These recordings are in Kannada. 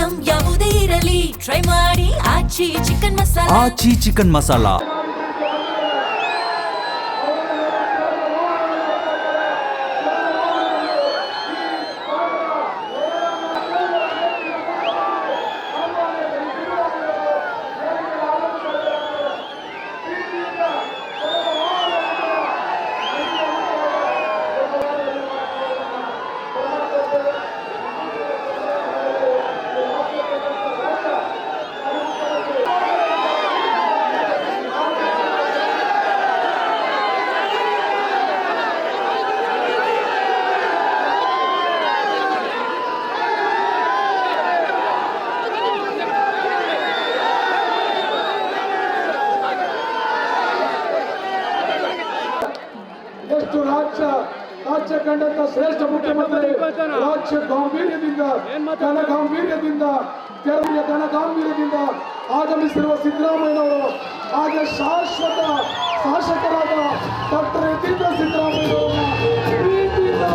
ಐಟಂ ಯಾವುದೇ ಇರಲಿ ಟ್ರೈ ಮಾಡಿ ಆಚಿ ಚಿಕನ್ ಮಸಾಲಾ. ಆಚಿ ಚಿಕನ್ ಮಸಾಲಾ. ಎಷ್ಟು ರಾಜ್ಯ ಕಂಡಂತ ಶ್ರೇಷ್ಠ ಮುಖ್ಯಮಂತ್ರಿ ರಾಜ್ಯ ಗಾಂಭೀರ್ಯದಿಂದ ಘನಗಾಂಭೀರ್ಯದಿಂದ ಆಗಮಿಸಿರುವ ಸಿದ್ದರಾಮಯ್ಯನವರು ಹಾಗೆ ಶಾಶ್ವತ ಶಾಸಕರಾದ ಡಾಕ್ಟರ್ ಯತೀಂದ್ರ ಸಿದ್ದರಾಮಯ್ಯನವರನ್ನ ಪ್ರೀತಿಯಿಂದ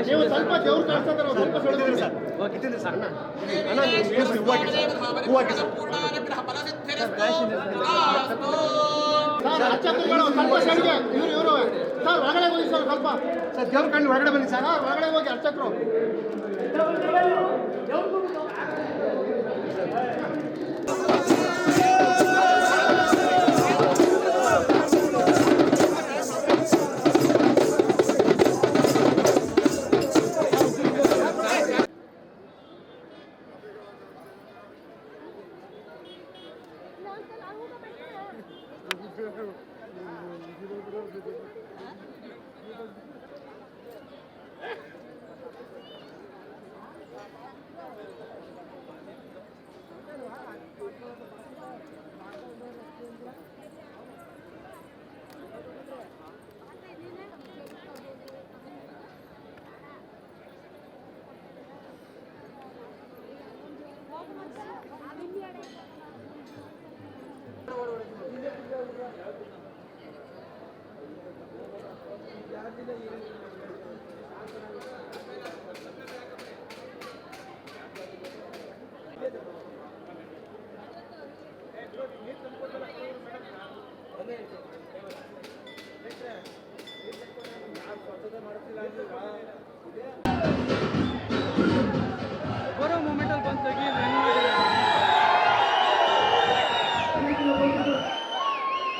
ನೀವು ಸ್ವಲ್ಪ ದೇವ್ರು ಕಾಣಿಸ್ತಾರೆ ಸ್ವಲ್ಪ ಸೊಳ್ಳಿದ್ರಿ ಸರ್ ಕಿತ್ತಿದ್ರಿ ಸರ್ ಅಣ್ಣ ಹೂವಾಕಿ ಸರ್ ಅಚ್ಚಕ್ಕುಗಳು ಸ್ವಲ್ಪ ಸೈಡ್ಗೆ ಇವರು ಸರ್ ಹೊರಗಡೆ ಹೋಗಿ ಸರ್ ಸ್ವಲ್ಪ ಸರ್ ದೇವ್ರ ಕಣ್ಣು ಹೊರಗಡೆ ಬನ್ನಿ ಸರ್ ಹೊರಗಡೆ ಹೋಗಿ ಅರ್ಚಕರು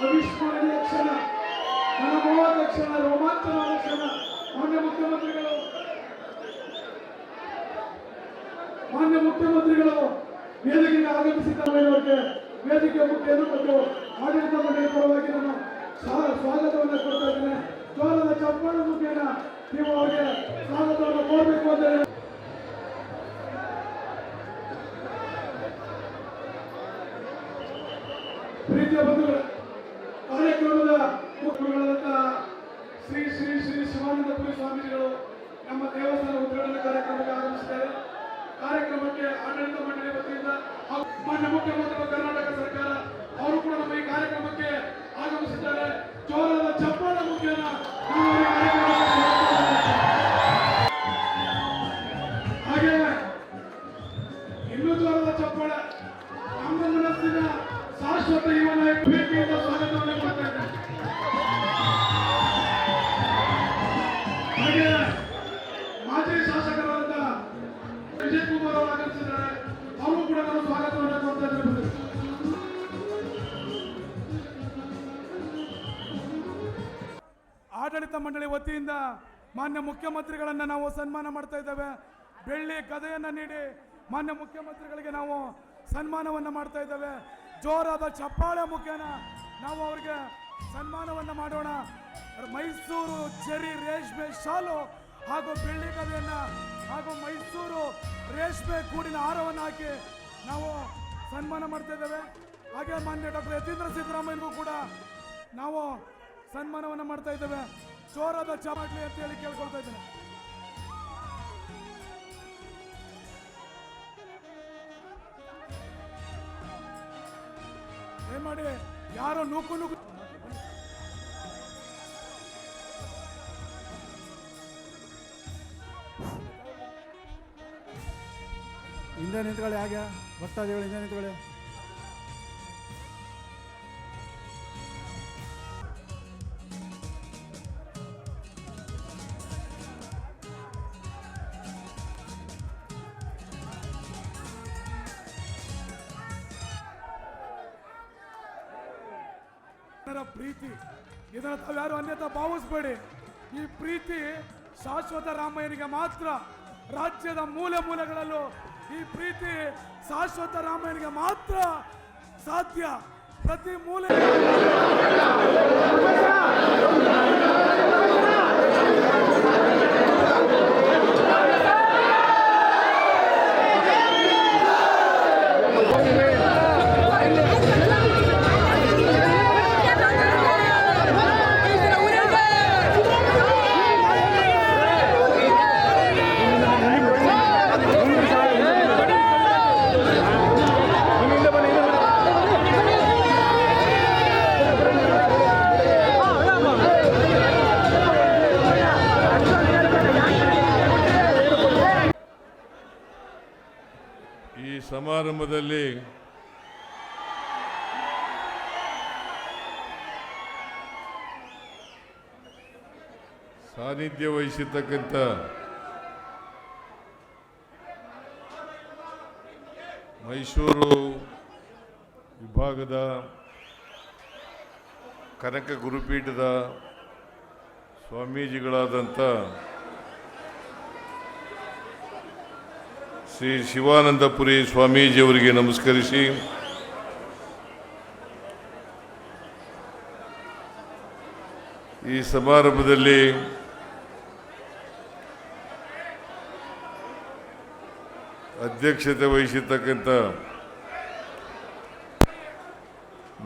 ಅವಿಸ್ಮರಣೀಯ ಕ್ಷಣ, ಮನಮೋಹಕ ಕ್ಷಣ, ರೋಮಾಂಚನವಾದ ಕ್ಷಣ. ಮಾನ್ಯ ಮುಖ್ಯಮಂತ್ರಿಗಳು ವೇದಿಕೆಗೆ ಆಗಮಿಸಿದ್ದವರಿಗೆ ವೇದಿಕೆ ಮುಖ್ಯರು ಮತ್ತು ಆಡಳಿತ ಮಂಡಳಿ ಪರವಾಗಿ ನಾನು ಸ್ವಾಗತವನ್ನು ಕೊಡ್ತಾ ಇದ್ದೇನೆ. ಜೋರದ ಚಪ್ಪಾಳೆ ಮುಖೇನ ನೀವು ಅವರಿಗೆ ಸ್ವಾಗತವನ್ನು ಕೋರಬೇಕು ಅಂತ ಹೇಳಿ ಪ್ರೀತಿಯ ಬಂಧುಗಳು, ಕಾರ್ಯಕ್ರಮದ ಮುಖ್ಯಗಳಾದಂತಹ ಶ್ರೀ ಶ್ರೀ ಶ್ರೀ ಶಿವಾನಂದಪುರಿ ಸ್ವಾಮೀಜಿಗಳು ನಮ್ಮ ದೇವಸ್ಥಾನ ಉದ್ಘಾಟನಾ ಕಾರ್ಯಕ್ರಮಕ್ಕೆ ಆಗಮಿಸಿದ್ದಾರೆ. ಕಾರ್ಯಕ್ರಮಕ್ಕೆ ಆಡಳಿತ ಮಂಡಳಿ ವತಿಯಿಂದ ಮಾನ್ಯ ಮುಖ್ಯಮಂತ್ರಿಗಳು ಕರ್ನಾಟಕ ಸರ್ಕಾರ ಅವರು ಕೂಡ ನಮ್ಮ ಈ ಕಾರ್ಯಕ್ರಮಕ್ಕೆ ಆಗಮಿಸಿದ್ದಾರೆ. ಜೋರದ ಚಪ್ಪಾಳೆ ಮುಖೇನ ಹಾಗೆ ಇನ್ನೂ ಜೋರದ ಚಪ್ಪಾಳೆ ನಮ್ಮ ಮನಸ್ಸಿನ ಶಾಶ್ವತ ಯುವ ನಾಯಕ ಭೇಟಿಯಿಂದ ಸ್ವಾಗತವನ್ನು ಮಾಡ್ತಾ ಇದ್ದಾರೆ. ಹಾಗೆ ಮಾಜಿ ಮಂಡಳಿ ವತಿಯಿಂದ ಮಾನ್ಯ ಮುಖ್ಯಮಂತ್ರಿಗಳನ್ನು ನಾವು ಸನ್ಮಾನ ಮಾಡ್ತಾ ಇದ್ದೇವೆ. ಬೆಳ್ಳಿ ಗದೆಯನ್ನು ನೀಡಿ ಮಾನ್ಯ ಮುಖ್ಯಮಂತ್ರಿಗಳಿಗೆ ನಾವು ಸನ್ಮಾನವನ್ನು ಮಾಡ್ತಾ ಇದ್ದೇವೆ. ಜೋರಾದ ಚಪ್ಪಾಳೆ ಮುಖೇನ ನಾವು ಅವರಿಗೆ ಸನ್ಮಾನವನ್ನು ಮಾಡೋಣ. ಮೈಸೂರು ಚೆರಿ ರೇಷ್ಮೆ ಶಾಲು ಹಾಗೂ ಬೆಳ್ಳಿ ಗದೆಯನ್ನು ಹಾಗೂ ಮೈಸೂರು ರೇಷ್ಮೆ ಕೂಡಿನ ಹಾರವನ್ನು ಹಾಕಿ ನಾವು ಸನ್ಮಾನ ಮಾಡ್ತಾ ಇದ್ದೇವೆ. ಹಾಗೆ ಮಾನ್ಯ ಡಾಕ್ಟರ್ ಯತೀಂದ್ರ ಸಿದ್ದರಾಮಯ್ಯನಿಗೂ ಕೂಡ ನಾವು ಸನ್ಮಾನವನ್ನು ಮಾಡ್ತಾ ಇದ್ದೇವೆ. ಜೋರಾದ ಚಪ್ಪಾಳೆ ಅಂತ ಹೇಳಿ ಕೇಳ್ಕೊಳ್ತಾ ಇದ್ದೇನೆ. ಮಾಡಿ ಯಾರೋ ನೂಕು ಹಿಂದೆ ನಿಂತ್ಕೊಳ್ಳಿ. ಹಾಗೆ ಭಕ್ತಾದಿಗಳು ಹಿಂದೆ ನಿಂತ್ಕೊಳ್ಳಿ. ಪ್ರೀತಿ ಇದನ್ನ ತಾವ್ಯಾರು ಅನ್ಯತಾ ಭಾವಿಸ್ಬೇಡಿ. ಈ ಪ್ರೀತಿ ಶಾಶ್ವತ ರಾಮಯ್ಯನಿಗೆ ಮಾತ್ರ. ರಾಜ್ಯದ ಮೂಲೆ ಮೂಲೆಗಳಲ್ಲೂ ಈ ಪ್ರೀತಿ ಶಾಶ್ವತ ರಾಮಯ್ಯನಿಗೆ ಮಾತ್ರ ಸಾಧ್ಯ. ಪ್ರತಿ ಮೂಲೆ ಸಮಾರಂಭದಲ್ಲಿ ಸಾನ್ನಿಧ್ಯ ವಹಿಸಿರ್ತಕ್ಕಂಥ ಮೈಸೂರು ವಿಭಾಗದ ಕನಕ ಗುರುಪೀಠದ ಸ್ವಾಮೀಜಿಗಳಾದಂಥ ಶ್ರೀ ಶಿವಾನಂದಪುರಿ ಸ್ವಾಮೀಜಿಯವರಿಗೆ ನಮಸ್ಕರಿಸಿ, ಈ ಸಮಾರಂಭದಲ್ಲಿ ಅಧ್ಯಕ್ಷತೆ ವಹಿಸಿರ್ತಕ್ಕಂಥ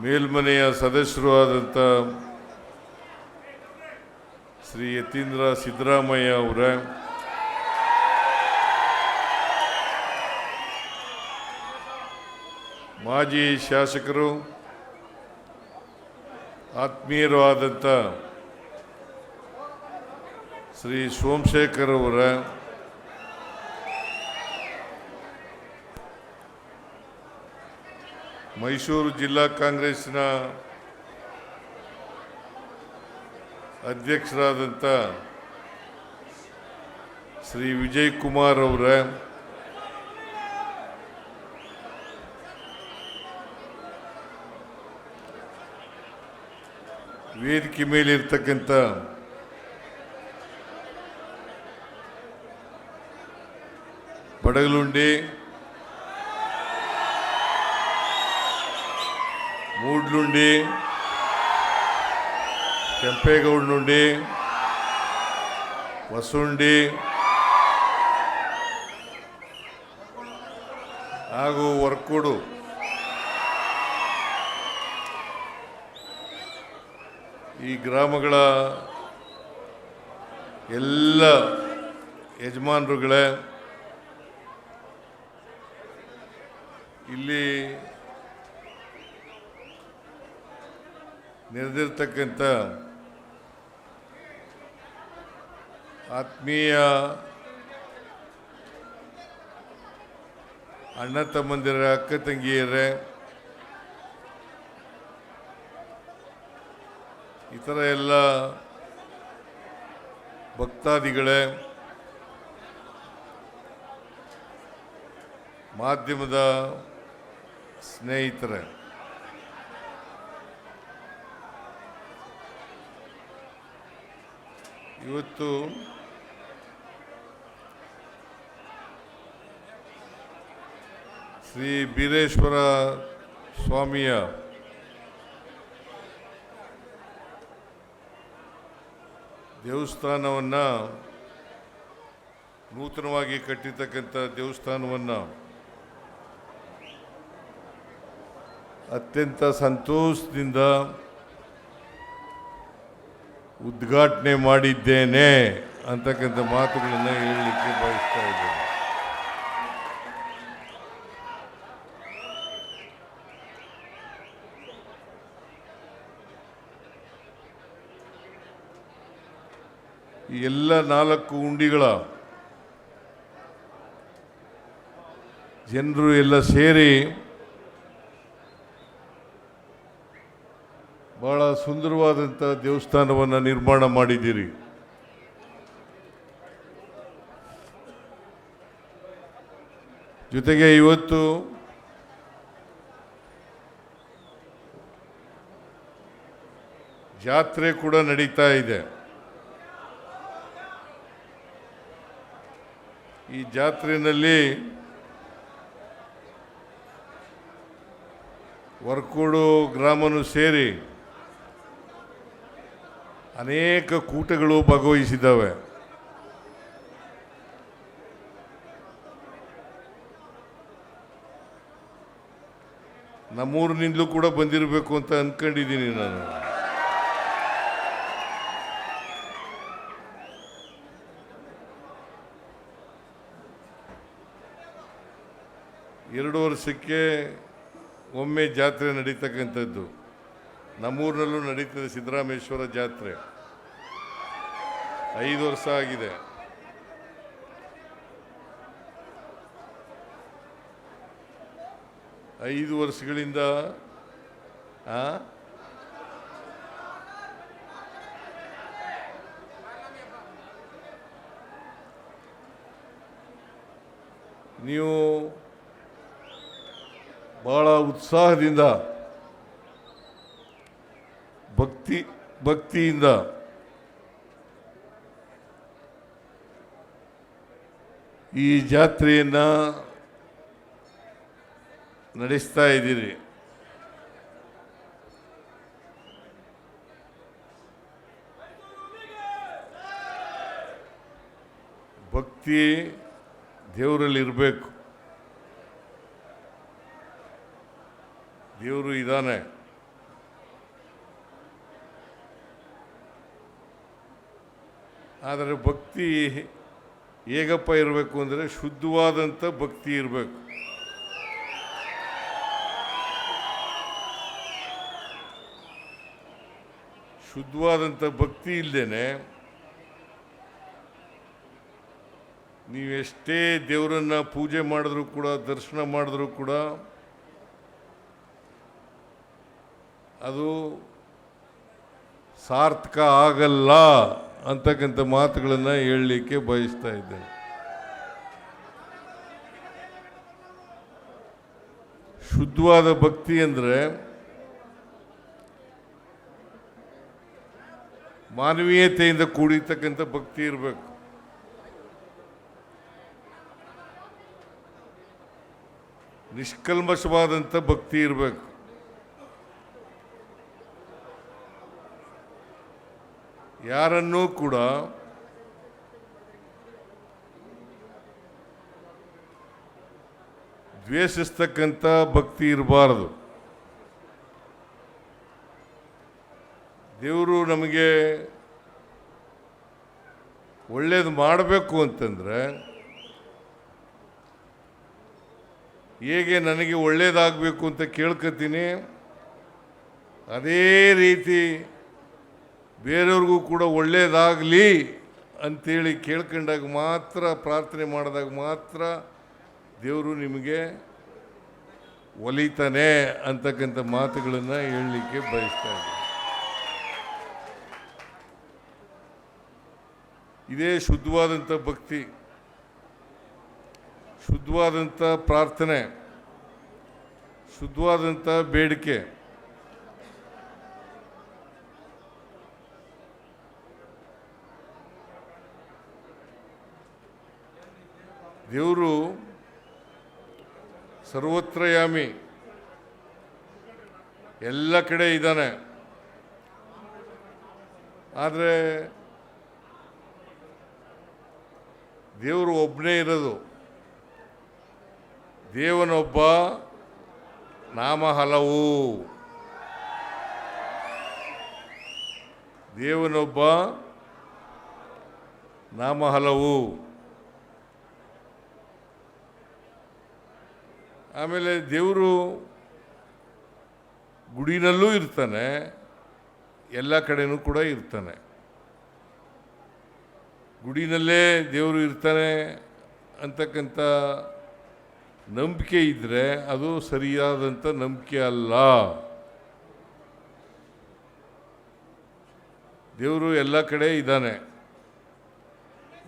ಮೇಲ್ಮನೆಯ ಸದಸ್ಯರು ಆದಂಥ ಶ್ರೀ ಯತೀಂದ್ರ ಸಿದ್ದರಾಮಯ್ಯ ಅವರ, ಮಾಜಿ ಶಾಸಕರು ಆತ್ಮೀಯರು ಆದಂಥ ಶ್ರೀ ಸೋಮಶೇಖರ್ ಅವರ, ಮೈಸೂರು ಜಿಲ್ಲಾ ಕಾಂಗ್ರೆಸ್ನ ಅಧ್ಯಕ್ಷರಾದಂಥ ಶ್ರೀ ವಿಜಯ್ ಕುಮಾರ್ ಅವರ, ವೇದಿಕೆ ಮೇಲೆ ಇರ್ತಕ್ಕಂಥ ಬಡಗಲುಂಡಿ, ಮೂಡ್ಲುಂಡಿ, ಕೆಂಪೇಗೌಡನುಂಡಿ, ಹೊಸುಂಡಿ ಹಾಗೂ ವರ್ಕೋಡು ಈ ಗ್ರಾಮಗಳ ಎಲ್ಲ ಯಜಮಾನರುಗಳೇ, ಇಲ್ಲಿ ನೆರೆದಿರ್ತಕ್ಕಂಥ ಆತ್ಮೀಯ ಅಣ್ಣ ತಮ್ಮಂದಿರ, ಅಕ್ಕ ತಂಗಿಯರೇ, ಇತರ ಎಲ್ಲ ಭಕ್ತಾದಿಗಳೇ, ಮಾಧ್ಯಮದ ಸ್ನೇಹಿತರೆ, ಇವತ್ತು ಶ್ರೀ ಬೀರೇಶ್ವರ ಸ್ವಾಮಿಯ ದೇವಸ್ಥಾನವನ್ನು ನೂತನವಾಗಿ ಕಟ್ಟಿರ್ತಕ್ಕಂಥ ದೇವಸ್ಥಾನವನ್ನು ಅತ್ಯಂತ ಸಂತೋಷದಿಂದ ಉದ್ಘಾಟನೆ ಮಾಡಿದ್ದೇನೆ ಅಂತಕ್ಕಂಥ ಮಾತುಗಳನ್ನು ಹೇಳಲಿಕ್ಕೆ ಬಯಸ್ತಾ ಇದ್ದೇನೆ. ಈ ಎಲ್ಲ 4 ಹುಂಡಿಗಳ ಜನರು ಎಲ್ಲ ಸೇರಿ ಬಹಳ ಸುಂದರವಾದಂಥ ದೇವಸ್ಥಾನವನ್ನು ನಿರ್ಮಾಣ ಮಾಡಿದ್ದೀರಿ. ಜೊತೆಗೆ ಇವತ್ತು ಜಾತ್ರೆ ಕೂಡ ನಡೀತಾ ಇದೆ. ಈ ಜಾತ್ರೆಯಲ್ಲಿ ವರ್ಕೋಡು ಗ್ರಾಮನು ಸೇರಿ ಅನೇಕ ಕೂಟಗಳು ಭಾಗವಹಿಸಿದ್ದಾವೆ. ನಮ್ಮೂರಿನಿಂದಲೂ ಕೂಡ ಬಂದಿರಬೇಕು ಅಂತ ಅಂದ್ಕೊಂಡಿದ್ದೀನಿ ನಾನು. ಎರಡು ವರ್ಷಕ್ಕೆ ಒಮ್ಮೆ ಜಾತ್ರೆ ನಡೀತಕ್ಕಂಥದ್ದು. ನಮ್ಮೂರಿನಲ್ಲೂ ನಡೀತದೆ ಸಿದ್ದರಾಮೇಶ್ವರ ಜಾತ್ರೆ. 5 ವರ್ಷ ಆಗಿದೆ. ಐದು ವರ್ಷಗಳಿಂದ ನೀವು ಬಹಳ ಉತ್ಸಾಹದಿಂದ ಭಕ್ತಿಯಿಂದ ಈ ಜಾತ್ರೆಯನ್ನು ನಡೆಸ್ತಾ ಇದ್ದೀರಿ. ಭಕ್ತಿ ದೇವರಲ್ಲಿ ಇರಬೇಕು. ದೇವರು ಇದ್ದಾನೆ. ಆದರೆ ಭಕ್ತಿ ಹೇಗಪ್ಪ ಇರಬೇಕು ಅಂದರೆ ಶುದ್ಧವಾದಂಥ ಭಕ್ತಿ ಇರಬೇಕು. ಶುದ್ಧವಾದಂಥ ಭಕ್ತಿ ಇಲ್ಲದೇನೆ ನೀವೆಷ್ಟೇ ದೇವರನ್ನು ಪೂಜೆ ಮಾಡಿದ್ರೂ ಕೂಡ, ದರ್ಶನ ಮಾಡಿದ್ರೂ ಕೂಡ ಅದು ಸಾರ್ಥಕ ಆಗಲ್ಲ ಅಂತಕ್ಕಂಥ ಮಾತುಗಳನ್ನು ಹೇಳಲಿಕ್ಕೆ ಬಯಸ್ತಾ ಇದ್ದೇನೆ. ಶುದ್ಧವಾದ ಭಕ್ತಿ ಅಂದರೆ ಮಾನವೀಯತೆಯಿಂದ ಕೂಡಿರ್ತಕ್ಕಂಥ ಭಕ್ತಿ ಇರಬೇಕು. ನಿಷ್ಕಲ್ಮಶವಾದಂಥ ಭಕ್ತಿ ಇರಬೇಕು. ಯಾರನ್ನೂ ಕೂಡ ದ್ವೇಷಿಸ್ತಕ್ಕಂಥ ಭಕ್ತಿ ಇರಬಾರದು. ದೇವರು ನಮಗೆ ಒಳ್ಳೇದು ಮಾಡಬೇಕು ಅಂತಂದರೆ ಹೇಗೆ ನನಗೆ ಒಳ್ಳೇದಾಗಬೇಕು ಅಂತ ಕೇಳ್ಕೊತೀನಿ, ಅದೇ ರೀತಿ ಬೇರೆಯವ್ರಿಗೂ ಕೂಡ ಒಳ್ಳೇದಾಗಲಿ ಅಂಥೇಳಿ ಕೇಳ್ಕೊಂಡಾಗ ಮಾತ್ರ, ಪ್ರಾರ್ಥನೆ ಮಾಡಿದಾಗ ಮಾತ್ರ ದೇವರು ನಿಮಗೆ ಒಲಿತಾನೆ ಅಂತಕ್ಕಂಥ ಮಾತುಗಳನ್ನು ಹೇಳಲಿಕ್ಕೆ ಬಯಸ್ತಾ ಇದ್ದೀನಿ. ಇದೇ ಶುದ್ಧವಾದಂಥ ಭಕ್ತಿ, ಶುದ್ಧವಾದಂಥ ಪ್ರಾರ್ಥನೆ, ಶುದ್ಧವಾದಂಥ ಬೇಡಿಕೆ. ದೇವರು ಸರ್ವತ್ರಯಾಮಿ, ಎಲ್ಲ ಕಡೆ ಇದ್ದಾನೆ. ಆದರೆ ದೇವರು ಒಬ್ಬನೇ ಇರೋದು. ದೇವನೊಬ್ಬ, ನಾಮ ಹಲವು. ದೇವನೊಬ್ಬ, ನಾಮ ಹಲವು. ಆಮೇಲೆ ದೇವರು ಗುಡಿನಲ್ಲೂ ಇರ್ತಾನೆ, ಎಲ್ಲ ಕಡೆನೂ ಕೂಡ ಇರ್ತಾನೆ. ಗುಡಿನಲ್ಲೇ ದೇವರು ಇರ್ತಾನೆ ಅಂತಕ್ಕಂಥ ನಂಬಿಕೆ ಇದ್ದರೆ ಅದು ಸರಿಯಾದಂಥ ನಂಬಿಕೆ ಅಲ್ಲ. ದೇವರು ಎಲ್ಲ ಕಡೆ ಇದ್ದಾನೆ,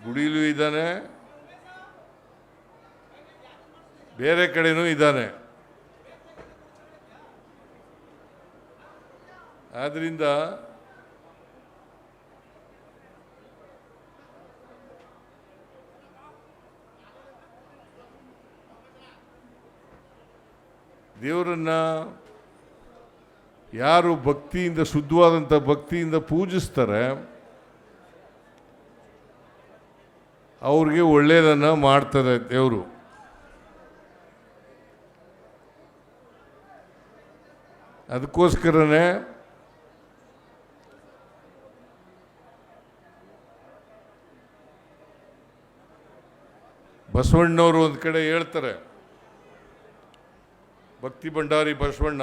ಗುಡಿಲೂ ಇದ್ದಾನೆ, ಬೇರೆ ಕಡೆನೂ ಇದ್ದಾನೆ. ಆದ್ದರಿಂದ ದೇವರನ್ನ ಯಾರು ಭಕ್ತಿಯಿಂದ, ಶುದ್ಧವಾದಂಥ ಭಕ್ತಿಯಿಂದ ಪೂಜಿಸ್ತಾರೆ ಅವ್ರಿಗೆ ಒಳ್ಳೆಯದನ್ನು ಮಾಡ್ತಾರೆ ದೇವರು. ಅದಕ್ಕೋಸ್ಕರನೇ ಬಸವಣ್ಣವರು ಒಂದು ಕಡೆ ಹೇಳ್ತಾರೆ, ಭಕ್ತಿ ಭಂಡಾರಿ ಬಸವಣ್ಣ,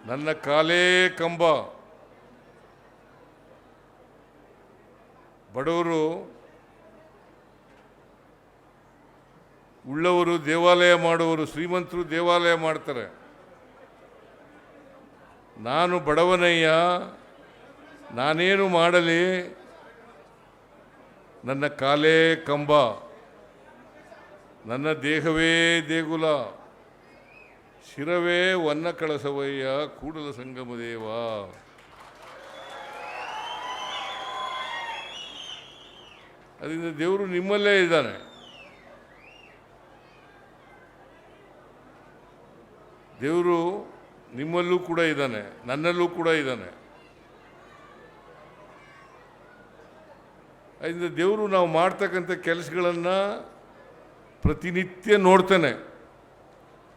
ನನ್ನ ಕಾಲೇ ಕಂಬ. ಬಡವರು ಉಳ್ಳವರು ದೇವಾಲಯ ಮಾಡುವರು, ಶ್ರೀಮಂತರು ದೇವಾಲಯ ಮಾಡ್ತಾರೆ. ನಾನು ಬಡವನಯ್ಯ, ನಾನೇನು ಮಾಡಲಿ, ನನ್ನ ಕಾಲೇ ಕಂಬ, ನನ್ನ ದೇಹವೇ ದೇಗುಲ, ಶಿರವೇ ವನ್ನ ಕಳಸವಯ್ಯ ಕೂಡಲ ಸಂಗಮ ದೇವ. ಅದರಿಂದ ದೇವರು ನಿಮ್ಮಲ್ಲೇ ಇದ್ದಾನೆ. ದೇವರು ನಿಮ್ಮಲ್ಲೂ ಕೂಡ ಇದ್ದಾನೆ, ನನ್ನಲ್ಲೂ ಕೂಡ ಇದ್ದಾನೆ. ಅದರಿಂದ ದೇವರು ನಾವು ಮಾಡ್ತಕ್ಕಂಥ ಕೆಲಸಗಳನ್ನು ಪ್ರತಿನಿತ್ಯ ನೋಡ್ತಾನೆ,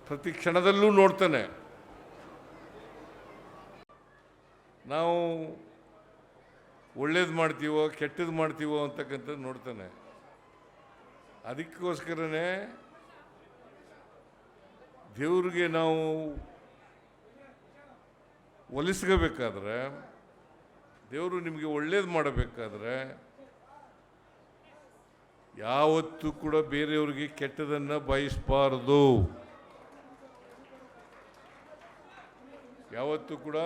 ಪ್ರತಿ ಕ್ಷಣದಲ್ಲೂ ನೋಡ್ತಾನೆ. ನಾವು ಒಳ್ಳೇದು ಮಾಡ್ತೀವೋ ಕೆಟ್ಟದ್ದು ಮಾಡ್ತೀವೋ ಅಂತಕ್ಕಂಥದ್ದು ನೋಡ್ತಾನೆ. ಅದಕ್ಕೋಸ್ಕರನೇ ದೇವ್ರಿಗೆ ನಾವು ಒಲಿಸ್ಕೋಬೇಕಾದ್ರೆ, ದೇವರು ನಿಮಗೆ ಒಳ್ಳೇದು ಮಾಡಬೇಕಾದ್ರೆ ಯಾವತ್ತೂ ಕೂಡ ಬೇರೆಯವ್ರಿಗೆ ಕೆಟ್ಟದನ್ನು ಬಯಸಬಾರದು. ಯಾವತ್ತೂ ಕೂಡ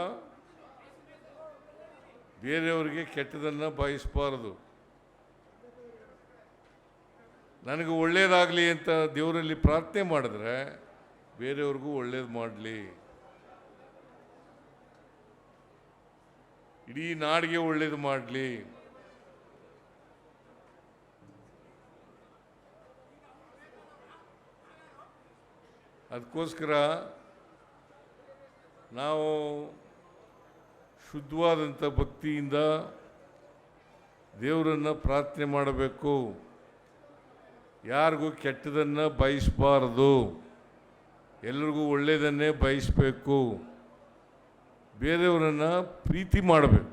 ಬೇರೆಯವರಿಗೆ ಕೆಟ್ಟದನ್ನು ಬಯಸಬಾರದು. ನನಗೆ ಒಳ್ಳೇದಾಗಲಿ ಅಂತ ದೇವರಲ್ಲಿ ಪ್ರಾರ್ಥನೆ ಮಾಡಿದ್ರೆ ಬೇರೆಯವ್ರಿಗೂ ಒಳ್ಳೇದು ಮಾಡಲಿ, ಇಡೀ ನಾಡಿಗೆ ಒಳ್ಳೇದು ಮಾಡಲಿ. ಅದಕ್ಕೋಸ್ಕರ ನಾವು ಶುದ್ಧವಾದಂಥ ಭಕ್ತಿಯಿಂದ ದೇವರನ್ನು ಪ್ರಾರ್ಥನೆ ಮಾಡಬೇಕು. ಯಾರಿಗೂ ಕೆಟ್ಟದನ್ನು ಬಯಸಬಾರದು, ಎಲ್ರಿಗೂ ಒಳ್ಳೆಯದನ್ನೇ ಬಯಸಬೇಕು. ಬೇರೆಯವರನ್ನು ಪ್ರೀತಿ ಮಾಡಬೇಕು,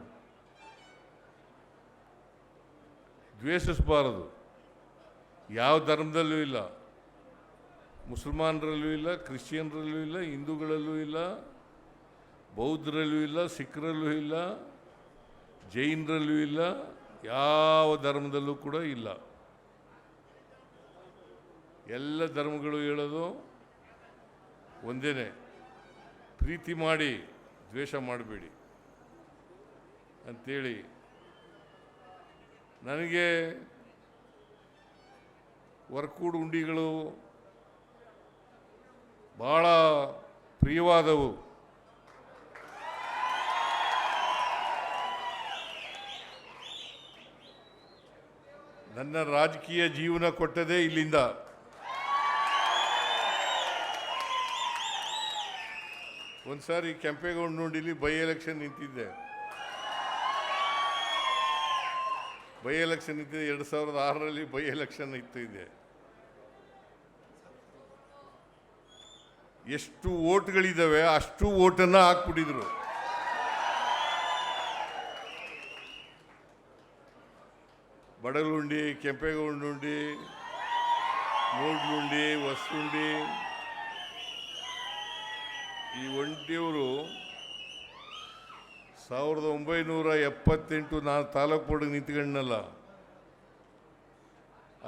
ದ್ವೇಷಿಸಬಾರದು. ಯಾವ ಧರ್ಮದಲ್ಲೂ ಇಲ್ಲ, ಮುಸಲ್ಮಾನರಲ್ಲೂ ಇಲ್ಲ, ಕ್ರಿಶ್ಚಿಯನ್ರಲ್ಲೂ ಇಲ್ಲ, ಹಿಂದೂಗಳಲ್ಲೂ ಇಲ್ಲ, ಬೌದ್ಧರಲ್ಲೂ ಇಲ್ಲ, ಸಿಖ್ರಲ್ಲೂ ಇಲ್ಲ, ಜೈನರಲ್ಲೂ ಇಲ್ಲ, ಯಾವ ಧರ್ಮದಲ್ಲೂ ಕೂಡ ಇಲ್ಲ. ಎಲ್ಲ ಧರ್ಮಗಳು ಹೇಳೋದು ಒಂದೇ, ಪ್ರೀತಿ ಮಾಡಿ ದ್ವೇಷ ಮಾಡಬೇಡಿ ಅಂಥೇಳಿ. ನನಗೆ ವರ್ಕೂಡು ಉಂಡಿಗಳು ಭಾಳ ಪ್ರಿಯವಾದವು. ನನ್ನ ರಾಜಕೀಯ ಜೀವನ ಕೊಟ್ಟದೇ ಇಲ್ಲಿಂದ. ಒಂದು ಸಾರಿ ಕೆಂಪೇಗೌಡನಹಳ್ಳಿಲಿ ಬೈ ಎಲೆಕ್ಷನ್ ನಿಂತಿದ್ದೆ. ಬೈ ಎಲೆಕ್ಷನ್ ನಿಂತಿದ್ದೆ 2006ರಲ್ಲಿ ಬೈ ಎಲೆಕ್ಷನ್ ನಿಂತಿದ್ದೆ. ಎಷ್ಟು ಓಟ್ಗಳಿದ್ದಾವೆ ಅಷ್ಟು ಓಟನ್ನು ಹಾಕ್ಬಿಟ್ಟಿದ್ರು. ಬಡಗಲುಂಡಿ, ಕೆಂಪೇಗೌಡನಹಳ್ಳಿ, ಮೂಡ್ಲುಂಡಿ, ಹೊಸಲುಂಡಿ, ಈ ಒಂಟಿಯವರು 1978 ನಾನು ತಾಲೂಕು ಬೋರ್ಡ್ಗೆ ನಿಂತ್ಕೊಂಡನಲ್ಲ,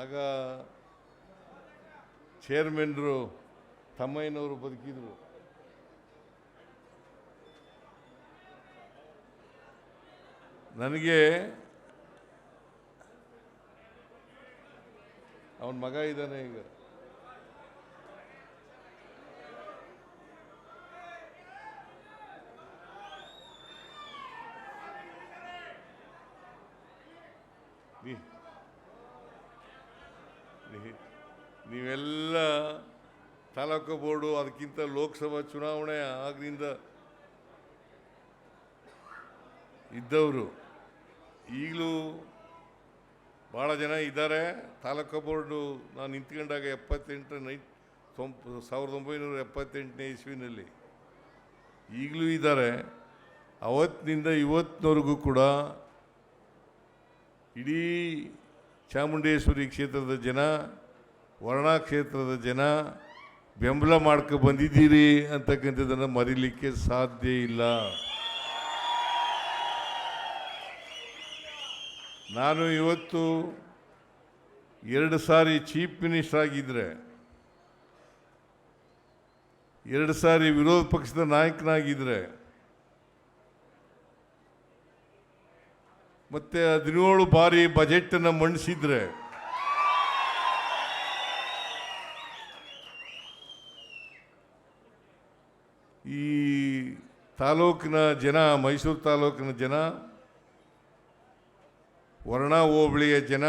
ಆಗ ಚೇರ್ಮನ್ರು ತಮ್ಮಯ್ಯನವರು ಬದುಕಿದ್ರು. ನನಗೆ ಅವನ ಮಗ ಇದ್ದಾನೆ ಈಗ. ನೀವೆಲ್ಲ ತಾಲೂಕು ಬೋರ್ಡು ಅದಕ್ಕಿಂತ ಲೋಕಸಭಾ ಚುನಾವಣೆ ಆಗಿನಿಂದ ಇದ್ದವರು ಈಗಲೂ ಭಾಳ ಜನ ಇದ್ದಾರೆ. ತಾಲೂಕು ಬೋರ್ಡು ನಾನು ನಿಂತ್ಕೊಂಡಾಗ 1978ನೇ ಇಸ್ವಿನಲ್ಲಿ ಈಗಲೂ ಇದ್ದಾರೆ. ಅವತ್ತಿನಿಂದ ಇವತ್ತಿನವರೆಗೂ ಕೂಡ ಇಡೀ ಚಾಮುಂಡೇಶ್ವರಿ ಕ್ಷೇತ್ರದ ಜನ, ವರ್ಣಾ ಕ್ಷೇತ್ರದ ಜನ ಬೆಂಬಲ ಮಾಡ್ಕೊ ಬಂದಿದ್ದೀರಿ ಅಂತಕ್ಕಂಥದ್ದನ್ನು ಮರೀಲಿಕ್ಕೆ ಸಾಧ್ಯ ಇಲ್ಲ. ನಾನು ಇವತ್ತು 2 ಸಾರಿ ಚೀಫ್ ಮಿನಿಸ್ಟರ್ ಆಗಿದ್ದರೆ, 2 ಸಾರಿ ವಿರೋಧ ಪಕ್ಷದ ನಾಯಕನಾಗಿದ್ದರೆ, ಮತ್ತೆ 17 ಬಾರಿ ಬಜೆಟನ್ನು ಮಂಡಿಸಿದ್ರೆ, ಈ ತಾಲೂಕಿನ ಜನ, ಮೈಸೂರು ತಾಲೂಕಿನ ಜನ, ವರ್ಣಾ ಹೋಬಳಿಯ ಜನ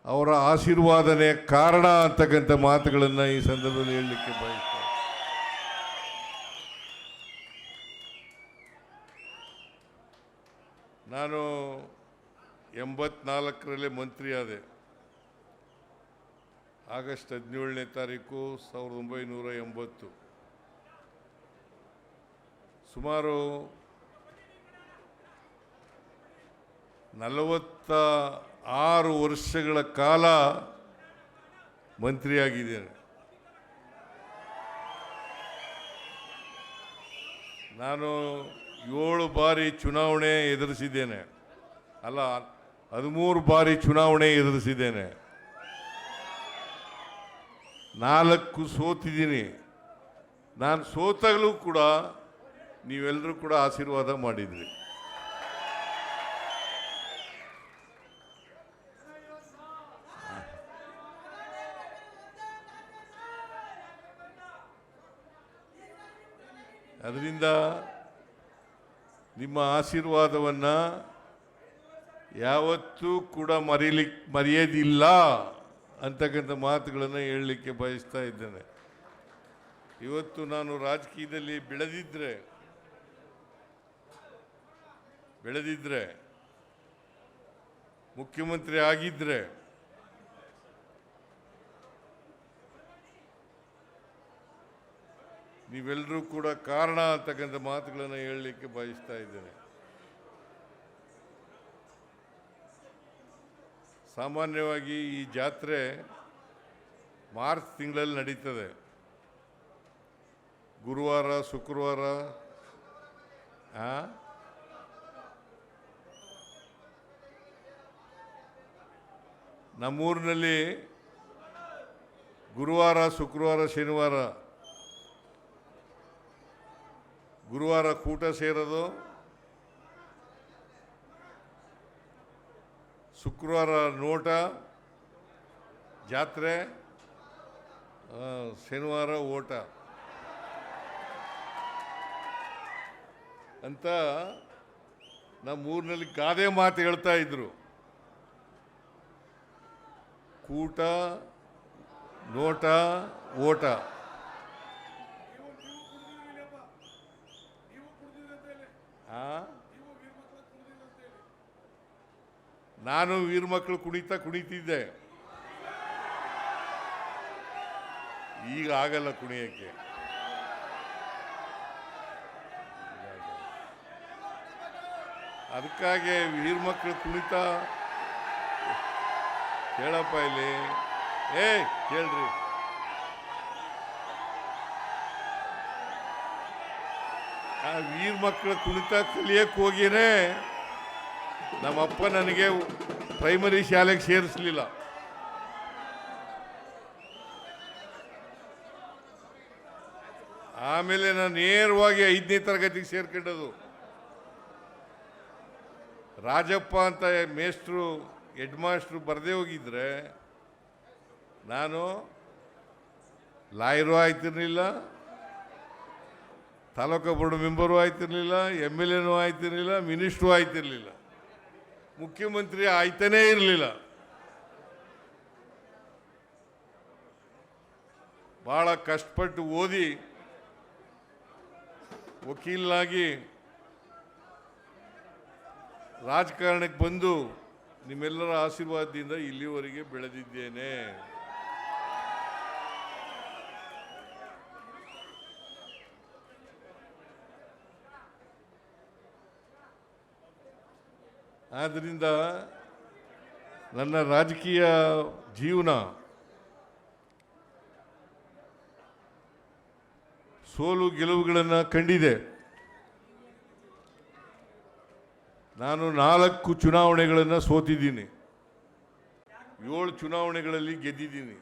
ಅವರ ಆಶೀರ್ವಾದನೆ ಕಾರಣ ಅಂತಕ್ಕಂಥ ಮಾತುಗಳನ್ನು ಈ ಸಂದರ್ಭದಲ್ಲಿ ಹೇಳಲಿಕ್ಕೆ ಬಯಸ್ತಾರೆ. ನಾನು 84ರಲ್ಲಿ ಮಂತ್ರಿ ಆದೆ. ಆಗಸ್ಟ್ 17ನೇ ತಾರೀಕು 1980. ಸುಮಾರು 46 ವರ್ಷಗಳ ಕಾಲ ಮಂತ್ರಿಯಾಗಿದ್ದೇನೆ. ನಾನು 7 ಬಾರಿ ಚುನಾವಣೆ ಎದುರಿಸಿದ್ದೇನೆ. ಅಲ್ಲ, 13 ಬಾರಿ ಚುನಾವಣೆ ಎದುರಿಸಿದ್ದೇನೆ. 4 ಸೋತಿದ್ದೀನಿ. ನಾನು ಸೋತಾಗಲೂ ಕೂಡ ನೀವೆಲ್ಲರೂ ಕೂಡ ಆಶೀರ್ವಾದ ಮಾಡಿದ್ರಿ. ಅದರಿಂದ ನಿಮ್ಮ ಆಶೀರ್ವಾದವನ್ನು ಯಾವತ್ತೂ ಕೂಡ ಮರೆಯೋದಿಲ್ಲ ಅಂತಕ್ಕಂಥ ಮಾತುಗಳನ್ನು ಹೇಳಲಿಕ್ಕೆ ಬಯಸ್ತಾ ಇದ್ದೇನೆ. ಇವತ್ತು ನಾನು ರಾಜಕೀಯದಲ್ಲಿ ಬೆಳೆದಿದ್ರೆ ಮುಖ್ಯಮಂತ್ರಿ ಆಗಿದ್ದರೆ ನೀವೆಲ್ಲರೂ ಕೂಡ ಕಾರಣ ಅಂತಕ್ಕಂಥ ಮಾತುಗಳನ್ನು ಹೇಳಲಿಕ್ಕೆ ಬಯಸ್ತಾ ಇದ್ದೇನೆ. ಸಾಮಾನ್ಯವಾಗಿ ಈ ಜಾತ್ರೆ ಮಾರ್ಚ್ ತಿಂಗಳಲ್ಲಿ ನಡೀತದೆ. ಗುರುವಾರ, ಶುಕ್ರವಾರ. ನಮ್ಮೂರಿನಲ್ಲಿ ಗುರುವಾರ, ಶುಕ್ರವಾರ, ಶನಿವಾರ. ಗುರುವಾರ ಕೂಟ ಸೇರೋದು, ಶುಕ್ರವಾರ ನೋಟ ಜಾತ್ರೆ, ಶನಿವಾರ ಓಟ ಅಂತ ನಮ್ಮೂರಿನಲ್ಲಿ ಗಾದೆ ಮಾತು ಹೇಳ್ತಾ ಇದ್ರು. ಕೂಟ ನೋಟ ಓಟ. ನಾನು ವೀರಮಕ್ಕಳು ಕುಣಿತಿದ್ದೆ, ಈಗ ಆಗಲ್ಲ ಕುಣಿಯಕ್ಕೆ. ಅದಕ್ಕಾಗಿ ವೀರಮಕ್ಕಳು ಕುಣಿತ ಕೇಳಪ್ಪ ಇಲ್ಲಿ, ಕೇಳ್ರಿ. ಆ ವೀರಮಕ್ಕಳ ಕುಣಿತ ಕಲಿಯಕ್ಕೆ ಹೋಗಿನೇ ನಮ್ಮಪ್ಪ ನನಗೆ ಪ್ರೈಮರಿ ಶಾಲೆಗೆ ಸೇರಿಸಲಿಲ್ಲ. ಆಮೇಲೆ ನಾನು ನೇರವಾಗಿ 5ನೇ ತರಗತಿಗೆ ಸೇರ್ಕೊಂಡದು. ರಾಜಪ್ಪ ಅಂತ ಮೇಸ್ಟ್ರು ಹೆಡ್ ಮಾಸ್ಟ್ರು ಬರದೇ ಹೋಗಿದ್ರೆ ನಾನು ಲಾಯರು ಆಯ್ತಿರ್ಲಿಲ್ಲ, ತಾಲೂಕು ಬೋರ್ಡ್ ಮೆಂಬರು ಆಯ್ತಿರ್ಲಿಲ್ಲ, MLAನೂ ಆಯ್ತಿರ್ಲಿಲ್ಲ, ಮಿನಿಸ್ಟ್ರು ಆಯ್ತಿರ್ಲಿಲ್ಲ, ಮುಖ್ಯಮಂತ್ರಿ ಆಯ್ತಾನೇ ಇರಲಿಲ್ಲ. ಭಾಳ ಕಷ್ಟಪಟ್ಟು ಓದಿ ವಕೀಲನಾಗಿ ರಾಜಕಾರಣಕ್ಕೆ ಬಂದು ನಿಮ್ಮೆಲ್ಲರ ಆಶೀರ್ವಾದದಿಂದ ಇಲ್ಲಿವರೆಗೆ ಬೆಳೆದಿದ್ದೇನೆ. ಆದ್ದರಿಂದ ನನ್ನ ರಾಜಕೀಯ ಜೀವನ ಸೋಲು ಗೆಲುವುಗಳನ್ನು ಕಂಡಿದೆ. ನಾನು 4 ಚುನಾವಣೆಗಳನ್ನು ಸೋತಿದ್ದೀನಿ, 7 ಚುನಾವಣೆಗಳಲ್ಲಿ ಗೆದ್ದಿದ್ದೀನಿ.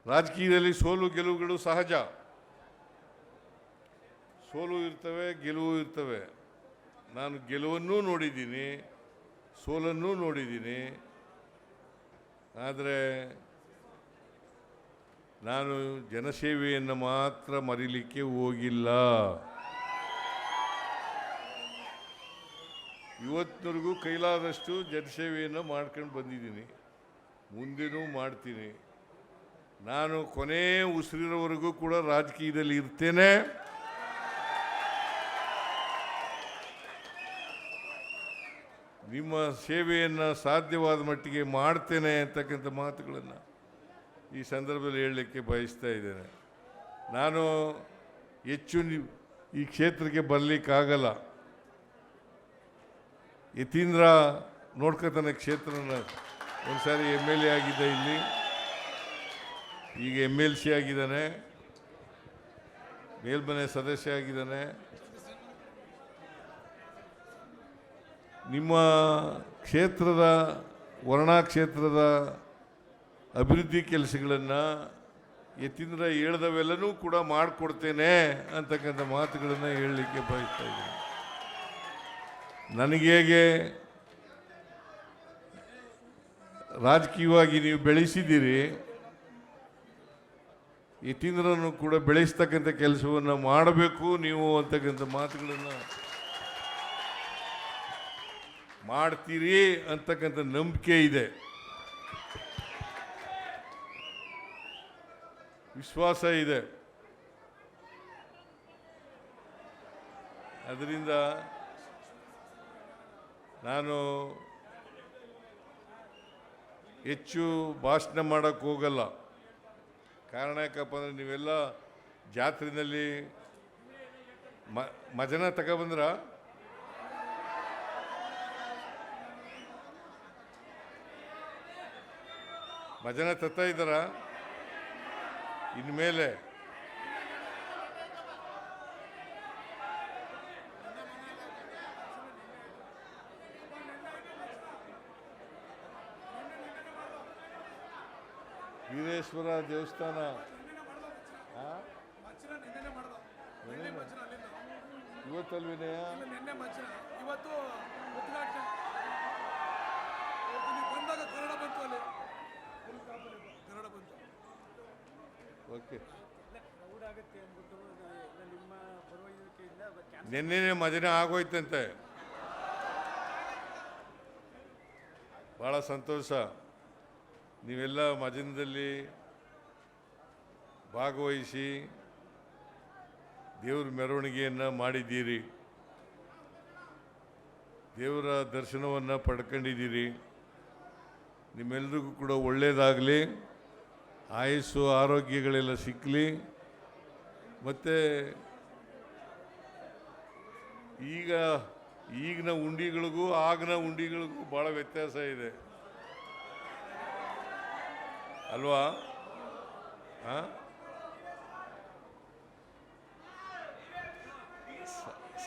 ರಾಜಕೀಯದಲ್ಲಿ ಸೋಲು ಗೆಲುವುಗಳು ಸಹಜ, ಸೋಲು ಇರ್ತವೆ, ಗೆಲುವು ಇರ್ತವೆ. ನಾನು ಗೆಲುವನ್ನೂ ನೋಡಿದ್ದೀನಿ, ಸೋಲನ್ನೂ ನೋಡಿದ್ದೀನಿ. ಆದರೆ ನಾನು ಜನಸೇವೆಯನ್ನು ಮಾತ್ರ ಮರೀಲಿಕ್ಕೆ ಹೋಗಿಲ್ಲ. ಇವತ್ತಿನವರೆಗೂ ಕೈಲಾದಷ್ಟು ಜನಸೇವೆಯನ್ನು ಮಾಡ್ಕೊಂಡು ಬಂದಿದ್ದೀನಿ, ಮುಂದೆನೂ ಮಾಡ್ತೀನಿ. ನಾನು ಕೊನೆ ಉಸಿರಿರೋವರೆಗೂ ಕೂಡ ರಾಜಕೀಯದಲ್ಲಿ ಇರ್ತೇನೆ. ನಿಮ್ಮ ಸೇವೆಯನ್ನು ಸಾಧ್ಯವಾದ ಮಟ್ಟಿಗೆ ಮಾಡ್ತೇನೆ ಅಂತಕ್ಕಂಥ ಮಾತುಗಳನ್ನು ಈ ಸಂದರ್ಭದಲ್ಲಿ ಹೇಳಲಿಕ್ಕೆ ಬಯಸ್ತಾ ಇದ್ದೇನೆ. ನಾನು ಹೆಚ್ಚು ಈ ಕ್ಷೇತ್ರಕ್ಕೆ ಬರಲಿಕ್ಕಾಗಲ್ಲ. ಯತೀಂದ್ರ ನೋಡ್ಕೊತಾನೆ ಕ್ಷೇತ್ರನ. ಒಂದು ಸಾರಿ MLA ಆಗಿದ್ದ, ಇಲ್ಲಿ ಈಗ MLC ಆಗಿದ್ದಾನೆ, ಮೇಲ್ಮನೆ ಸದಸ್ಯ ಆಗಿದ್ದಾನೆ. ನಿಮ್ಮ ಕ್ಷೇತ್ರದ ವರ್ಣಾ ಕ್ಷೇತ್ರದ ಅಭಿವೃದ್ಧಿ ಕೆಲಸಗಳನ್ನು ಯತೀಂದ್ರ ಹೇಳ್ದವೆಲ್ಲನೂ ಕೂಡ ಮಾಡಿಕೊಡ್ತೇನೆ ಅಂತಕ್ಕಂಥ ಮಾತುಗಳನ್ನು ಹೇಳಲಿಕ್ಕೆ ಬಯಸ್ತಾ ಇದ್ದೀನಿ. ನನಗೇಗೆ ರಾಜಕೀಯವಾಗಿ ನೀವು ಬೆಳೆಸಿದ್ದೀರಿ, ಯತೀಂದ್ರನ್ನು ಕೂಡ ಬೆಳೆಸ್ತಕ್ಕಂಥ ಕೆಲಸವನ್ನು ಮಾಡಬೇಕು ನೀವು ಅಂತಕ್ಕಂಥ ಮಾತುಗಳನ್ನು ಮಾಡ್ತೀರಿ ಅಂತಕ್ಕಂಥ ನಂಬಿಕೆ ಇದೆ, ವಿಶ್ವಾಸ ಇದೆ. ಅದರಿಂದ ನಾನು ಹೆಚ್ಚು ಭಾಷಣ ಮಾಡೋಕ್ಕೆ ಹೋಗಲ್ಲ. ಕಾರಣ ಯಾಕಪ್ಪ ಅಂದರೆ ನೀವೆಲ್ಲ ಜಾತ್ರೆಯಲ್ಲಿ ಮಜನ ತಗೊಬಂದ್ರ, ಮಜನ ತತ್ತಾ ಇದ್ದಾರ. ಇನ್ಮೇಲೆ ವೀರೇಶ್ವರ ದೇವಸ್ಥಾನ ಇವತ್ತಲ್ವಿನಯ ಓಕೆ. ನಿನ್ನೆ ಮಜನ ಆಗೋಯ್ತಂತೆ, ಭಾಳ ಸಂತೋಷ. ನೀವೆಲ್ಲ ಮಜನದಲ್ಲಿ ಭಾಗವಹಿಸಿ ದೇವ್ರ ಮೆರವಣಿಗೆಯನ್ನು ಮಾಡಿದ್ದೀರಿ, ದೇವರ ದರ್ಶನವನ್ನು ಪಡ್ಕೊಂಡಿದ್ದೀರಿ. ನಿಮ್ಮೆಲ್ರಿಗೂ ಕೂಡ ಒಳ್ಳೆಯದಾಗಲಿ, ಆಯುಸ್ಸು ಆರೋಗ್ಯಗಳೆಲ್ಲ ಸಿಕ್ಕಲಿ. ಮತ್ತು ಈಗಿನ ಉಂಡಿಗಳಿಗೂ ಆಗಿನ ಉಂಡಿಗಳಿಗೂ ಭಾಳ ವ್ಯತ್ಯಾಸ ಇದೆ ಅಲ್ವಾ?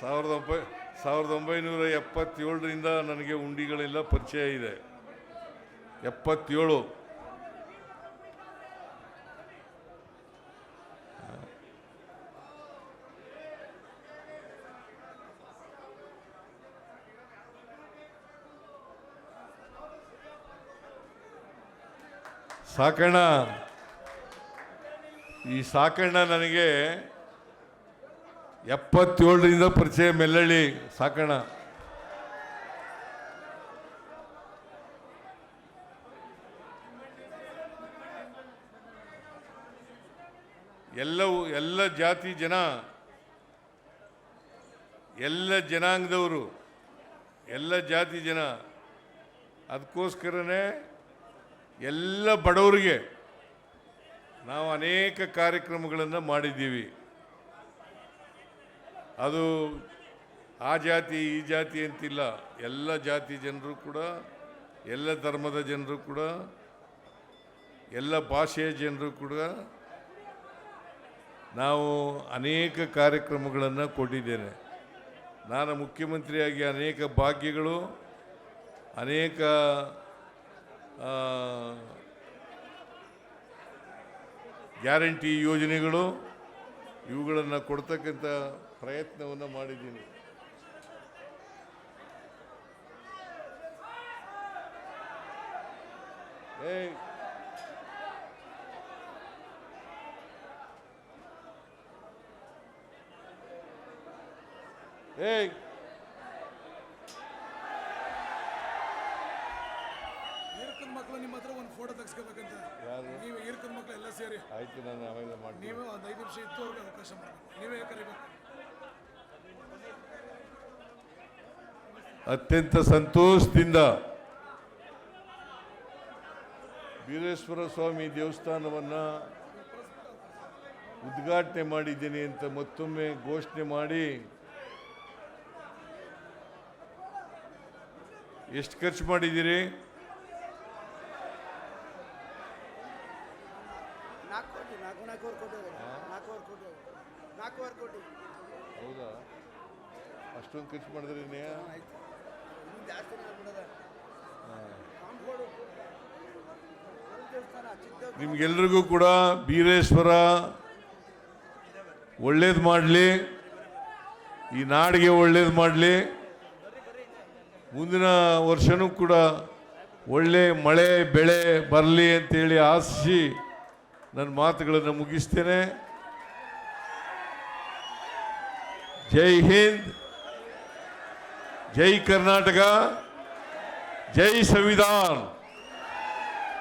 1977ರಿಂದ ನನಗೆ ಉಂಡಿಗಳೆಲ್ಲ ಪರಿಚಯ ಇದೆ. 77 ಸಾಕಣ್ಣ. ಈ ಸಾಕಣ್ಣ ನನಗೆ 77ರಿಂದ ಪರಿಚಯ. ಮೆಲ್ಲಳ್ಳಿ ಸಾಕಣ್ಣ. ಎಲ್ಲ ಜಾತಿ ಜನ, ಎಲ್ಲ ಜನಾಂಗದವರು, ಎಲ್ಲ ಜಾತಿ ಜನ, ಅದಕ್ಕೋಸ್ಕರನೇ ಎಲ್ಲ ಬಡವರಿಗೆ ನಾವು ಅನೇಕ ಕಾರ್ಯಕ್ರಮಗಳನ್ನು ಮಾಡಿದ್ದೀವಿ. ಅದು ಆ ಜಾತಿ ಈ ಜಾತಿ ಅಂತಿಲ್ಲ, ಎಲ್ಲ ಜಾತಿ ಜನರು ಕೂಡ, ಎಲ್ಲ ಧರ್ಮದ ಜನರು ಕೂಡ, ಎಲ್ಲ ಭಾಷೆಯ ಜನರು ಕೂಡ ನಾವು ಅನೇಕ ಕಾರ್ಯಕ್ರಮಗಳನ್ನು ಕೊಟ್ಟಿದ್ದೇನೆ. ನಾನು ಮುಖ್ಯಮಂತ್ರಿಯಾಗಿ ಅನೇಕ ಭಾಗ್ಯಗಳು, ಅನೇಕ ಗ್ಯಾರಂಟಿ ಯೋಜನೆಗಳು ಇವುಗಳನ್ನು ಕೊಡ್ತಕ್ಕಂಥ ಪ್ರಯತ್ನವನ್ನು ಮಾಡಿದ್ದೀನಿ. ಈರ್ಕನ್ ಮಕ್ಕಳು ನಿಮ್ಮ ಹತ್ರ ಒಂದು ಫೋಟೋ ತೆಗೆಸ್ಕೋಬೇಕಂತ. ನೀವು ಈರ್ಕನ್ ಮಕ್ಕಳು ಎಲ್ಲ ಸೇರಿ ಆಯ್ತು, ನಾನು ಆಮೇಲೆ ಮಾಡ್ತೀನಿ. ನೀವೇ ಒಂದು 5 ನಿಮಿಷ ಇದ್ದವ್ರಿಗೆ ಅವಕಾಶ ಮಾಡಬೇಕು, ನೀವೇ ಕರಿಬೇಕು. ಅತ್ಯಂತ ಸಂತೋಷದಿಂದ ಬೀರೇಶ್ವರ ಸ್ವಾಮಿ ದೇವಸ್ಥಾನವನ್ನು ಉದ್ಘಾಟನೆ ಮಾಡಿದ್ದೀನಿ ಅಂತ ಮತ್ತೊಮ್ಮೆ ಘೋಷಣೆ ಮಾಡಿ, ಎಷ್ಟು ಖರ್ಚು ಮಾಡಿದ್ದೀರಿ? 4 ಕೋಟಿ. ಹೌದಾ? ಅಷ್ಟೊಂದು ಖರ್ಚು ಮಾಡಿದ್ರಿ? ನಿಮ್ಗೆಲ್ರಿಗೂ ಕೂಡ ಬೀರೇಶ್ವರ ಒಳ್ಳೇದು ಮಾಡಲಿ, ಈ ನಾಡಿಗೆ ಒಳ್ಳೇದು ಮಾಡಲಿ. ಮುಂದಿನ ವರ್ಷನೂ ಕೂಡ ಒಳ್ಳೆ ಮಳೆ ಬೆಳೆ ಬರಲಿ ಅಂತೇಳಿ ಆಶಿಸಿ ನನ್ನ ಮಾತುಗಳನ್ನು ಮುಗಿಸ್ತೇನೆ. ಜೈ ಹಿಂದ್, ಜೈ ಕರ್ನಾಟಕ, ಜೈ ಸಂವಿಧಾನ.